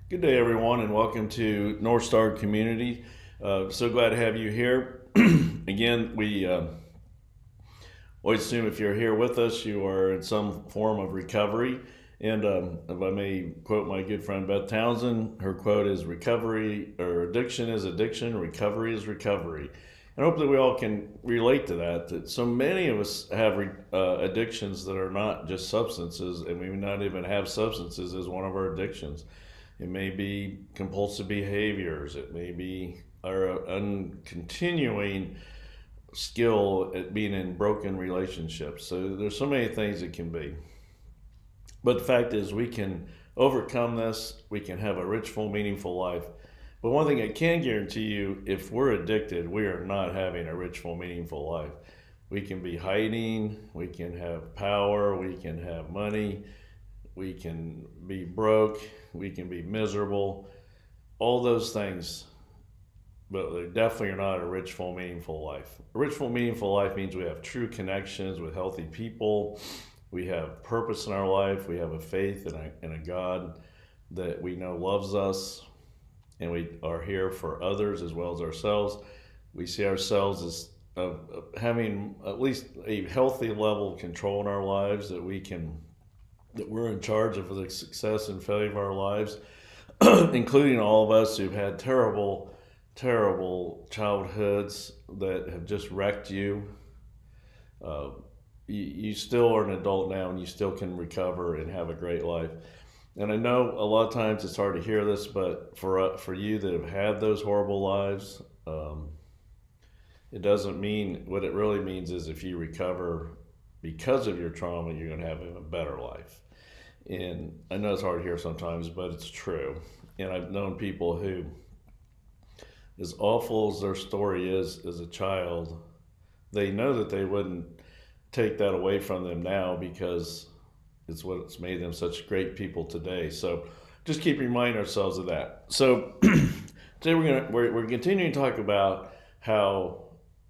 Good day, everyone, and welcome to North Star Community. So glad to have you here. Again, we always assume if you're here with us, you are in some form of recovery. And if I may quote my good friend Beth Townsend, her quote is recovery or addiction is addiction, recovery is recovery. And hopefully we all can relate to that so many of us have addictions that are not just substances, and we may not even have substances as one of our addictions. It may be compulsive behaviors. It may be our continuing skill at being in broken relationships. So there's so many things it can be. But the fact is, we can overcome this. We can have a rich, full, meaningful life. But one thing I can guarantee you, if we're addicted, we are not having a rich, full, meaningful life. We can be hiding. We can have power. We can have money. We can be broke. We can be miserable. All those things. But they definitely are not a rich, full, meaningful life. A rich, full, meaningful life means we have true connections with healthy people. We have purpose in our life. We have a faith in a God that we know loves us. And we are here for others as well as ourselves. We see ourselves as having at least a healthy level of control in our lives, that we're in charge of the success and failure of our lives, including all of us who've had terrible childhoods that have just wrecked you. You still are an adult now, and you still can recover and have a great life. And I know a lot of times it's hard to hear this, but for you that have had those horrible lives, it doesn't mean, what it really means is if you recover because of your trauma, you're going to have a better life. And I know it's hard to hear sometimes, but it's true. And I've known people who, as awful as their story is as a child, they know that they wouldn't take that away from them now, because it's what's made them such great people today. So just keep reminding ourselves of that. So today we're continuing to talk about how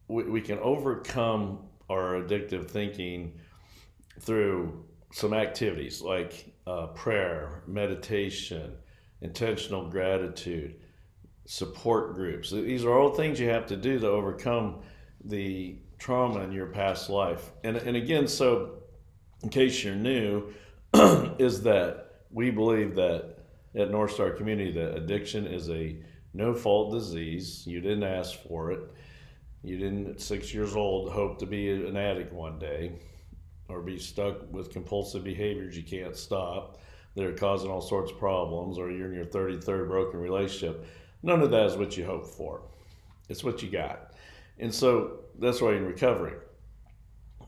we can overcome our addictive thinking through some activities like prayer, meditation, intentional gratitude, support groups. These are all things you have to do to overcome the trauma in your past life. And again, so in case you're new, is that we believe that at North Star Community that addiction is a no-fault disease. You didn't ask for it. You didn't, at 6 years old, hope to be an addict one day, or be stuck with compulsive behaviors you can't stop that are causing all sorts of problems, or you're in your 33rd broken relationship. None of that is what you hoped for. It's what you got. And so that's why you're in recovery.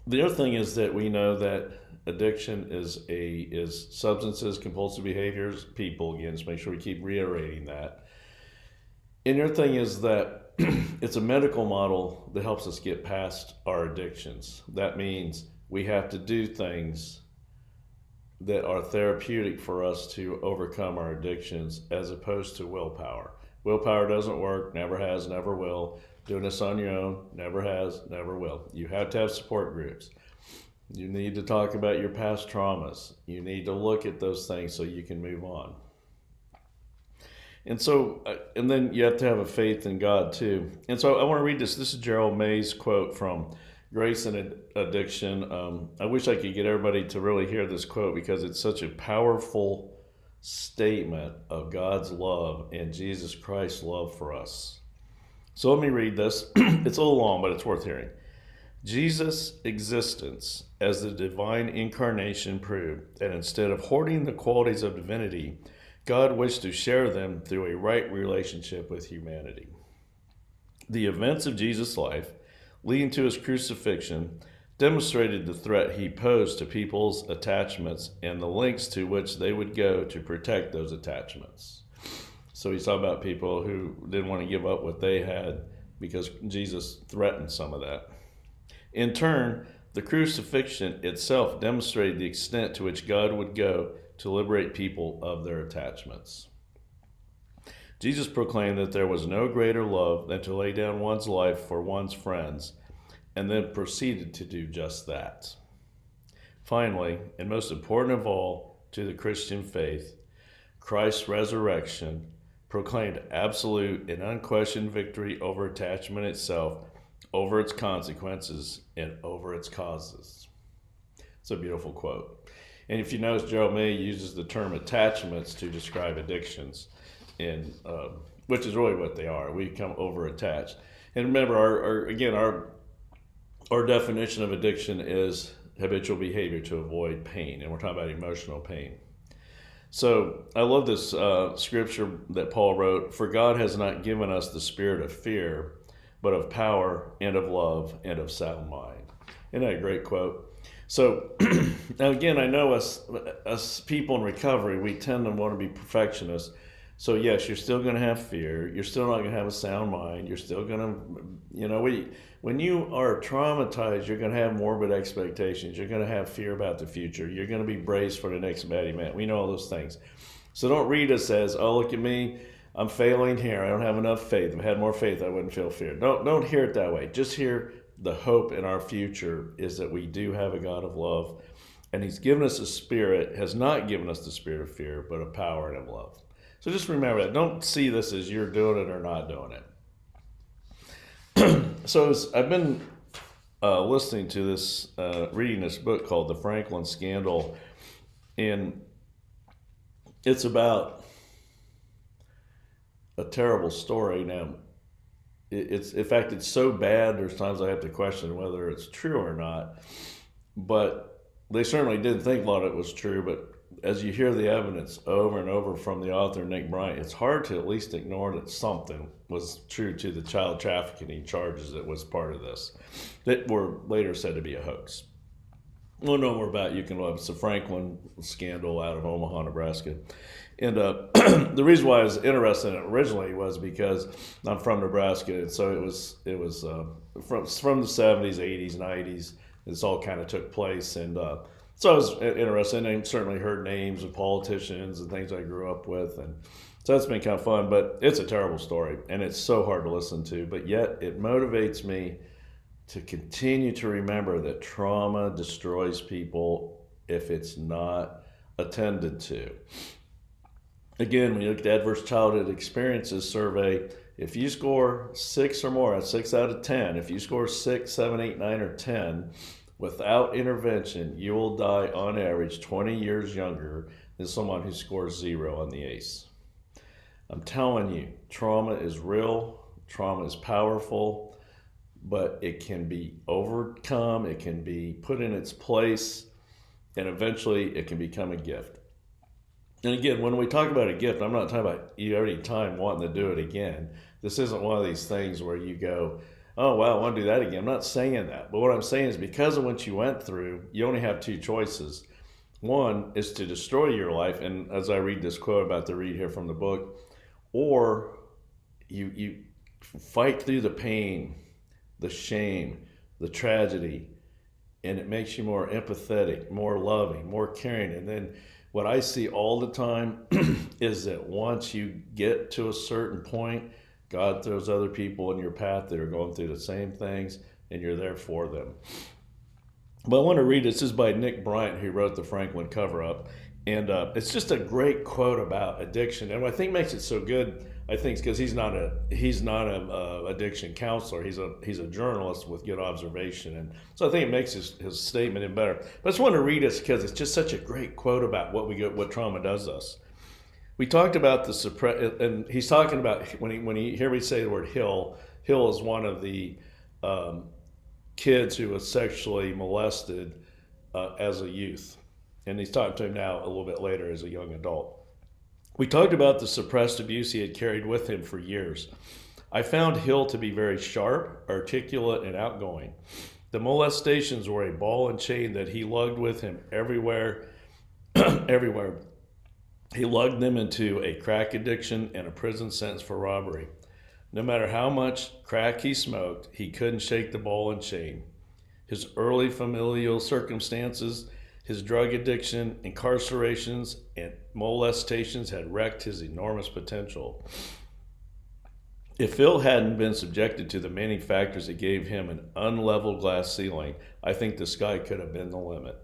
The other thing is that we know that addiction is substances, compulsive behaviors, people. Again, just make sure we keep reiterating that. And the other thing is that it's a medical model that helps us get past our addictions. That means we have to do things that are therapeutic for us to overcome our addictions, as opposed to willpower. Willpower doesn't work, never has, never will. Doing this on your own, never has, never will. You have to have support groups. You need to talk about your past traumas. You need to look at those things so you can move on. And so, and then you have to have a faith in God too. And so I want to read this. This is Gerald May's quote from Grace and Addiction. I wish I could get everybody to really hear this quote, because it's such a powerful statement of God's love and Jesus Christ's love for us. So let me read this. It's a little long, but it's worth hearing. Jesus' existence as the divine incarnation proved that instead of hoarding the qualities of divinity, God wished to share them through a right relationship with humanity. The events of Jesus' life, leading to his crucifixion, demonstrated the threat he posed to people's attachments and the lengths to which they would go to protect those attachments. So he's talking about people who didn't want to give up what they had, because Jesus threatened some of that. In turn, the crucifixion itself demonstrated the extent to which God would go to liberate people of their attachments. Jesus proclaimed that there was no greater love than to lay down one's life for one's friends, and then proceeded to do just that. Finally, and most important of all to the Christian faith, Christ's resurrection proclaimed absolute and unquestioned victory over attachment itself, over its consequences, and over its causes. It's a beautiful quote. And if you notice, Gerald May uses the term attachments to describe addictions, and which is really what they are. We become over-attached. And remember, our definition of addiction is habitual behavior to avoid pain, and we're talking about emotional pain. So I love this scripture that Paul wrote, "For God has not given us the spirit of fear, but of power and of love and of sound mind." Isn't that a great quote? So now again, I know us people in recovery, we tend to want to be perfectionists. So yes, you're still going to have fear. You're still not going to have a sound mind. You're still going to, when you are traumatized, you're going to have morbid expectations. You're going to have fear about the future. You're going to be braced for the next bad event. We know all those things. So don't read us as, oh, look at me, I'm failing here. I don't have enough faith. If I had more faith, I wouldn't feel fear. Don't hear it that way. Just hear the hope in our future is that we do have a God of love, and He's given us a spirit, has not given us the spirit of fear, but of power and of love. So just remember that. Don't see this as you're doing it or not doing it. So I've been listening to this, reading this book called The Franklin Scandal, and it's about a terrible story. Now, in fact, it's so bad, there's times I have to question whether it's true or not. But they certainly didn't think a lot of it was true, but as you hear the evidence over and over from the author, Nick Bryant, it's hard to at least ignore that something was true to the child trafficking charges that was part of this, that were later said to be a hoax. We'll know more about it. You can look. It's the Franklin Scandal out of Omaha, Nebraska. And the reason why I was interested in it originally was because I'm from Nebraska, and so it was from the 70s, 80s, 90s. This all kind of took place, and so I was interested, and I certainly heard names of politicians and things I grew up with, and so that's been kind of fun. But it's a terrible story, and it's so hard to listen to, but yet it motivates me to continue to remember that trauma destroys people if it's not attended to. Again, when you look at the Adverse Childhood Experiences Survey, if you score 6 or more, that's 6 out of 10, if you score 6, 7, 8, 9, or 10, without intervention, you will die on average 20 years younger than someone who scores 0 on the ACE. I'm telling you, trauma is real, trauma is powerful, but it can be overcome, it can be put in its place, and eventually it can become a gift. And again, when we talk about a gift, I'm not talking about you every time wanting to do it again. This isn't one of these things where you go, oh, wow, I want to do that again. I'm not saying that. But what I'm saying is because of what you went through, you only have 2 choices. One is to destroy your life, and as I read this quote about to read here from the book, or you fight through the pain, the shame, the tragedy, and it makes you more empathetic, more loving, more caring. And then what I see all the time is that once you get to a certain point, God throws other people in your path that are going through the same things, and you're there for them. But I want to read this. This is by Nick Bryant, who wrote the Franklin cover-up. And it's just a great quote about addiction. And what I think makes it so good, I think, is because he's not a addiction counselor. He's a journalist with good observation. And so I think it makes his statement even better. But I just want to read this because it's just such a great quote about what trauma does to us. We talked about and he's talking about when he hear me say the word Hill. Hill is one of the kids who was sexually molested as a youth, and he's talking to him now a little bit later as a young adult. We talked about the suppressed abuse he had carried with him for years. I found Hill to be very sharp, articulate, and outgoing. The molestations were a ball and chain that he lugged with him everywhere, everywhere. He lugged them into a crack addiction and a prison sentence for robbery. No matter how much crack he smoked, he couldn't shake the ball and chain. His early familial circumstances, his drug addiction, incarcerations, and molestations had wrecked his enormous potential. If Phil hadn't been subjected to the many factors that gave him an unleveled glass ceiling, I think the sky could have been the limit.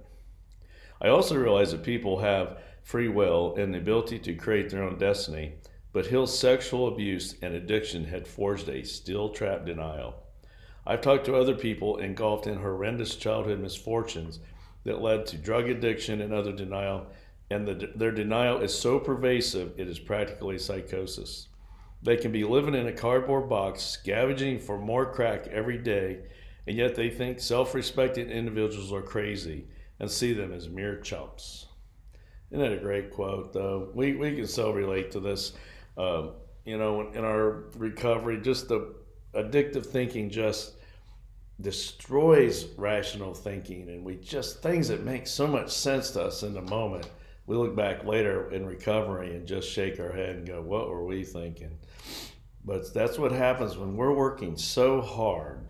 I also realize that people have free will, and the ability to create their own destiny, but Hill's sexual abuse and addiction had forged a steel-trap denial. I've talked to other people engulfed in horrendous childhood misfortunes that led to drug addiction and other denial, and their denial is so pervasive it is practically psychosis. They can be living in a cardboard box, scavenging for more crack every day, and yet they think self-respecting individuals are crazy and see them as mere chumps. Isn't that a great quote, though? We can so relate to this. In our recovery, just the addictive thinking just destroys rational thinking, and things that make so much sense to us in the moment, we look back later in recovery and just shake our head and go, what were we thinking? But that's what happens when we're working so hard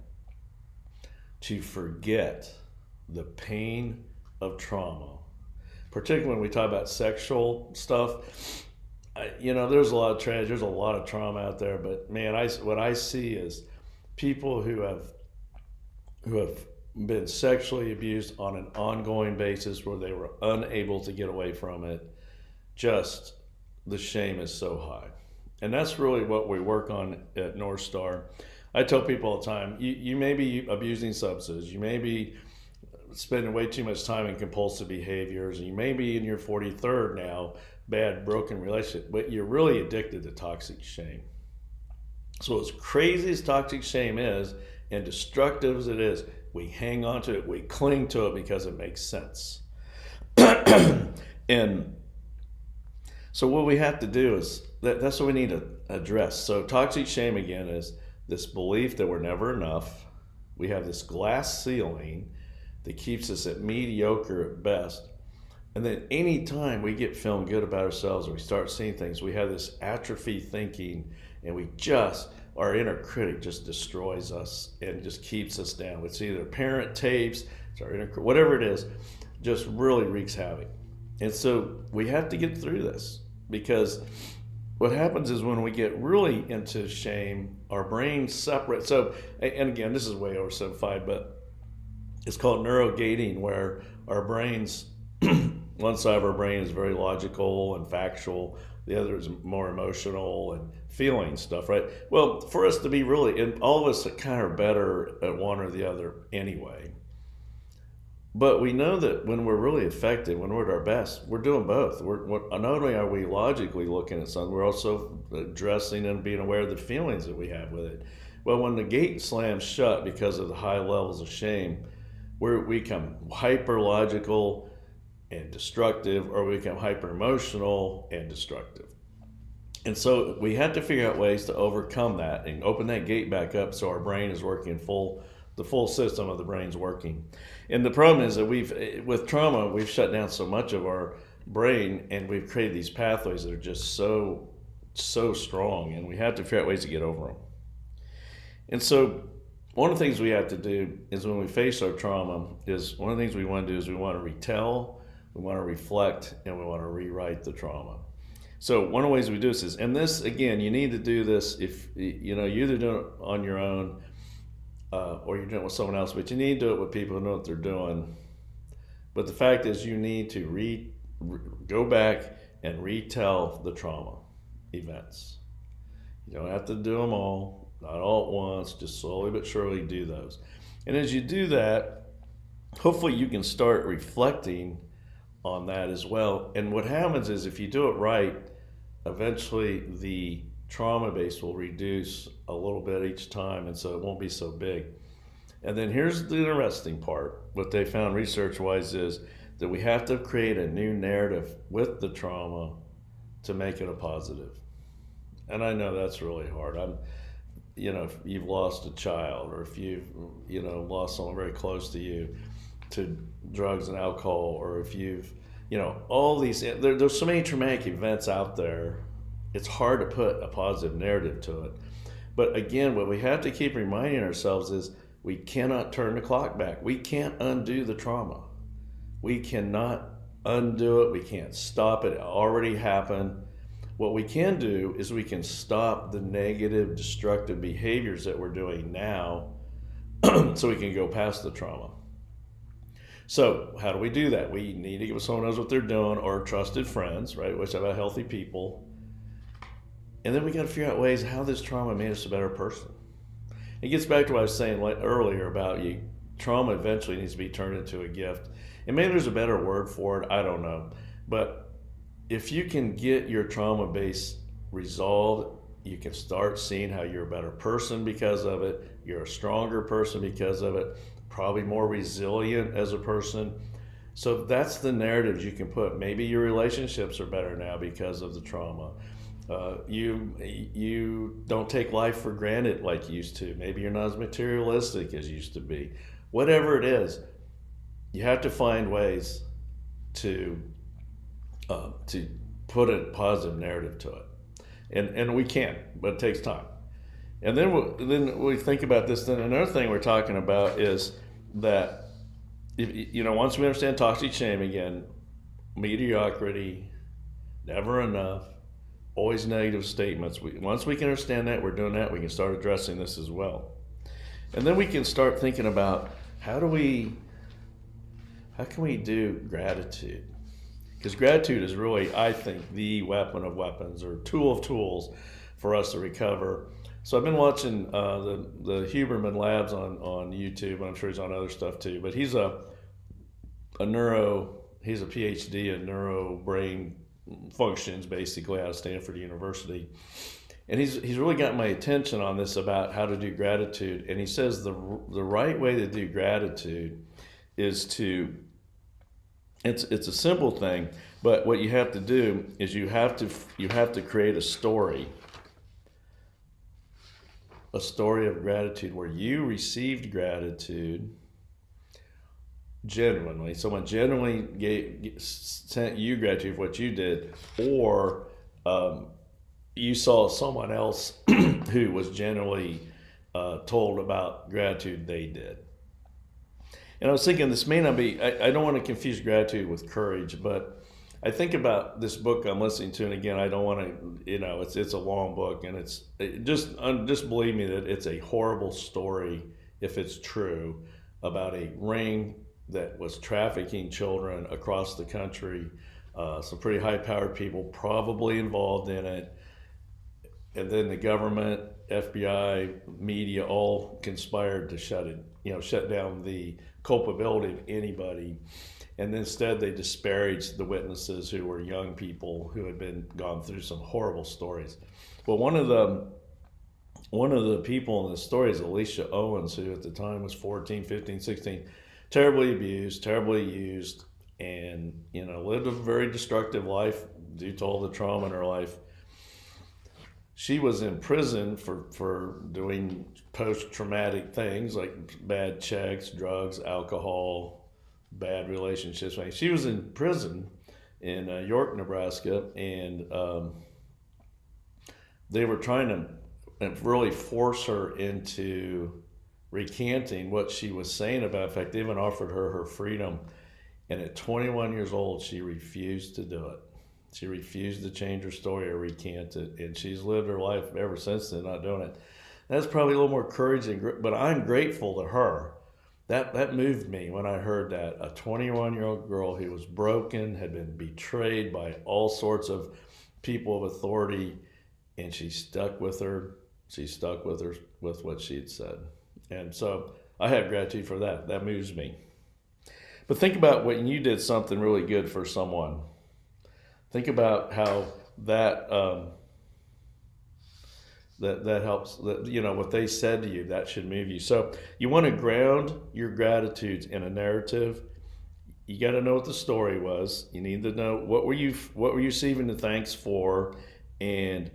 to forget the pain of trauma, particularly when we talk about sexual stuff. There's a lot of tragedy, there's a lot of trauma out there, but man, what I see is people who have been sexually abused on an ongoing basis where they were unable to get away from it. Just the shame is so high. And that's really what we work on at North Star. I tell people all the time, you may be abusing substances, you may be spending way too much time in compulsive behaviors, and you may be in your 43rd now, bad, broken relationship, but you're really addicted to toxic shame. So as crazy as toxic shame is, and destructive as it is, we hang on to it, we cling to it because it makes sense. And so what we have to do is, that's what we need to address. So toxic shame, again, is this belief that we're never enough. We have this glass ceiling that keeps us at mediocre at best. And then anytime we get feeling good about ourselves or we start seeing things, we have this atrophy thinking, and our inner critic just destroys us and just keeps us down. It's either parent tapes, it's our inner, whatever it is, just really wreaks havoc. And so we have to get through this, because what happens is when we get really into shame, our brain separates. So, and again, this is way oversimplified, but it's called neurogating, where our brains, one side of our brain is very logical and factual, the other is more emotional and feeling stuff, right? Well, for us to be really, and all of us kind of are better at one or the other anyway. But we know that when we're really effective, when we're at our best, we're doing both. Not only are we logically looking at something, we're also addressing and being aware of the feelings that we have with it. Well, when the gate slams shut because of the high levels of shame, we become hyper logical and destructive, or we become hyper emotional and destructive. And so we have to figure out ways to overcome that and open that gate back up so our brain is working the full system of the brain's working. And the problem is that with trauma, we've shut down so much of our brain, and we've created these pathways that are just so strong, and we have to figure out ways to get over them. And so one of the things we have to do is, when we face our trauma, is one of the things we want to do is we want to retell, we want to reflect, and we want to rewrite the trauma. So one of the ways we do this is, and this, again, you need to do this if, you're either doing it on your own or you're doing it with someone else, but you need to do it with people who know what they're doing. But the fact is, you need to go back and retell the trauma events. You don't have to do them all, not all at once, just slowly but surely do those. And as you do that, hopefully you can start reflecting on that as well. And what happens is, if you do it right, eventually the trauma base will reduce a little bit each time, and so it won't be so big. And then here's the interesting part. What they found research-wise is that we have to create a new narrative with the trauma to make it a positive. And I know that's really hard. If you've lost a child, or if you've, lost someone very close to you to drugs and alcohol, or if you've, all these, there's so many traumatic events out there, it's hard to put a positive narrative to it. But again, what we have to keep reminding ourselves is we cannot turn the clock back. We can't undo the trauma. We cannot undo it. We can't stop it. It already happened. What we can do is we can stop the negative, destructive behaviors that we're doing now so we can go past the trauma. So how do we do that? We need to get with someone who knows what they're doing, or trusted friends, right? Which about healthy people. And then we got to figure out ways how this trauma made us a better person. It gets back to what I was saying earlier about trauma eventually needs to be turned into a gift. And maybe there's a better word for it, I don't know. But if you can get your trauma base resolved, you can start seeing how you're a better person because of it. You're a stronger person because of it, probably more resilient as a person. So that's the narratives you can put. Maybe your relationships are better now because of the trauma. You don't take life for granted like you used to. Maybe you're not as materialistic as you used to be. Whatever it is, you have to find ways to put a positive narrative to it, and we can, but it takes time. And then we think about this. Then another thing we're talking about is that once we understand toxic shame again, mediocrity, never enough, always negative statements. Once we can understand that, we're doing that, we can start addressing this as well. And then we can start thinking about how can we do gratitude? Because gratitude is really, I think, the weapon of weapons, or tool of tools for us to recover. So I've been watching the Huberman Labs on YouTube, and I'm sure he's on other stuff too. But he's a PhD in neuro brain functions, basically, out of Stanford University. And he's really got my attention on this about how to do gratitude. And he says the right way to do gratitude is it's a simple thing, but what you have to do is you have to create a story of gratitude where you received gratitude genuinely. Someone genuinely sent you gratitude for what you did, or you saw someone else who was genuinely told about gratitude they did. And I was thinking, this may not be, I don't want to confuse gratitude with courage, but I think about this book I'm listening to, and again, I don't want to, it's a long book, and just believe me that it's a horrible story, if it's true, about a ring that was trafficking children across the country. Some pretty high-powered people probably involved in it. And then the government, FBI, media all conspired to shut down the culpability of anybody. And instead they disparaged the witnesses, who were young people who had gone through some horrible stories. Well, one of the people in the story is Alicia Owens, who at the time was 14, 15, 16, terribly abused, terribly used, and lived a very destructive life due to all the trauma in her life. She was in prison for doing post-traumatic things like bad checks, drugs, alcohol, bad relationships. She was in prison in York, Nebraska, and they were trying to really force her into recanting what she was saying about. In fact, they even offered her freedom. And at 21 years old, she refused to do it. She refused to change her story or recant it. And she's lived her life ever since then not doing it. That's probably a little more courage, but I'm grateful to her. That moved me when I heard that. A 21-year-old girl who was broken, had been betrayed by all sorts of people of authority, and she stuck with what she had said. And so I have gratitude for that. That moves me. But think about when you did something really good for someone. Think about how that helps. What they said to you, that should move you. So you want to ground your gratitudes in a narrative. You got to know what the story was. You need to know what were you receiving the thanks for, and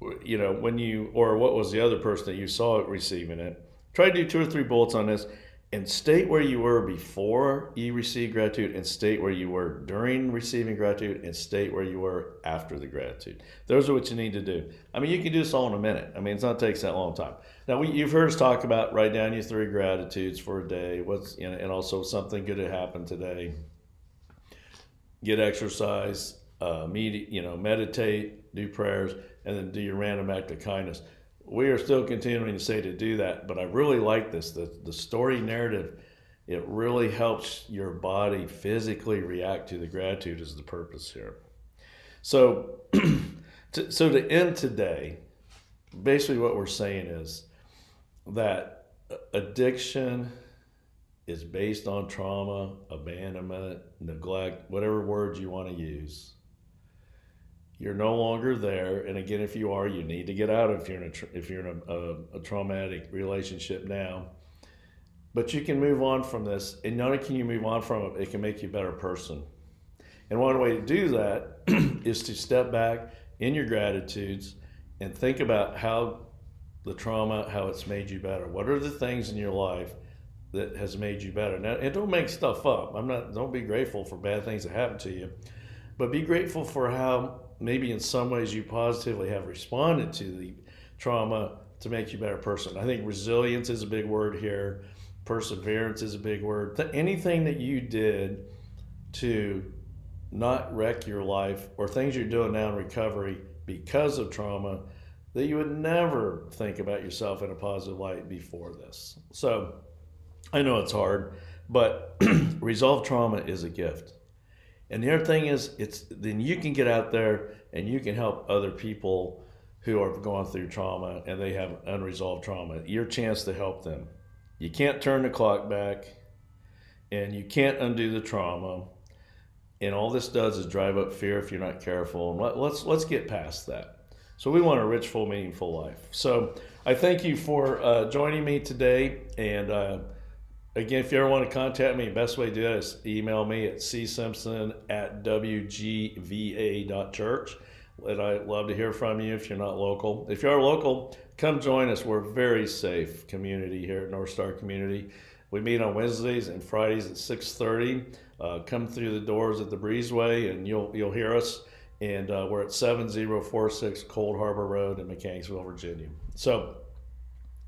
what was the other person that you saw receiving it. Try to do 2 or 3 bullets on this, and state where you were before you received gratitude, and state where you were during receiving gratitude, and state where you were after the gratitude. Those are what you need to do. You can do this all in a minute. It takes that long time. Now, you've heard us talk about write down your 3 gratitudes for a day. And also something good that happened today. Get exercise, meditate, do prayers, and then do your random act of kindness. We are still continuing to say to do that, but I really like this. The story narrative It really helps your body physically react to the gratitude is the purpose here. So, to end today, basically what we're saying is that addiction is based on trauma, abandonment, neglect, whatever words you want to use. You're no longer there, and again, if you are, you need to get out if you're in a traumatic relationship now. But you can move on from this, and not only can you move on from it, it can make you a better person. And one way to do that is to step back in your gratitudes and think about how the trauma, how it's made you better. What are the things in your life that has made you better? Now, and don't make stuff up. Don't be grateful for bad things that happen to you, but be grateful for how maybe in some ways you positively have responded to the trauma to make you a better person. I think resilience is a big word here. Perseverance is a big word. Anything that you did to not wreck your life, or things you're doing now in recovery because of trauma that you would never think about yourself in a positive light before this. So I know it's hard, but resolved trauma is a gift. And the other thing is, then you can get out there and you can help other people who are going through trauma and they have unresolved trauma. Your chance to help them. You can't turn the clock back, and you can't undo the trauma. And all this does is drive up fear if you're not careful. And let's get past that. So we want a rich, full, meaningful life. So I thank you for joining me today. And again, if you ever want to contact me, the best way to do that is email me at csimpson@wgva.church. And I'd love to hear from you if you're not local. If you are local, come join us. We're a very safe community here at North Star Community. We meet on Wednesdays and Fridays at 6:30. Come through the doors at the Breezeway, and you'll hear us. And we're at 7046 Cold Harbor Road in Mechanicsville, Virginia. So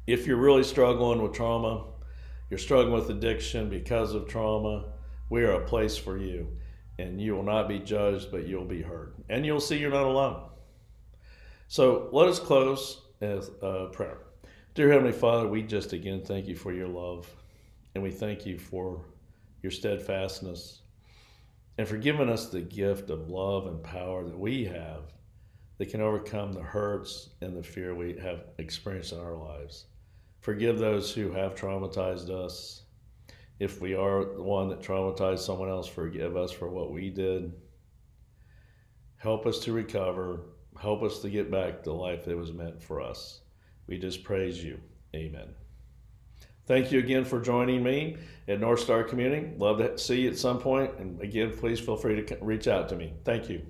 if you're really struggling with trauma, you're struggling with addiction because of trauma, we are a place for you. And you will not be judged, but you'll be heard. And you'll see you're not alone. So let us close with prayer. Dear Heavenly Father, we just again thank you for your love. And we thank you for your steadfastness and for giving us the gift of love and power that we have that can overcome the hurts and the fear we have experienced in our lives. Forgive those who have traumatized us. If we are the one that traumatized someone else, forgive us for what we did. Help us to recover. Help us to get back the life that was meant for us. We just praise you. Amen. Thank you again for joining me at North Star Community. Love to see you at some point. And again, please feel free to reach out to me. Thank you.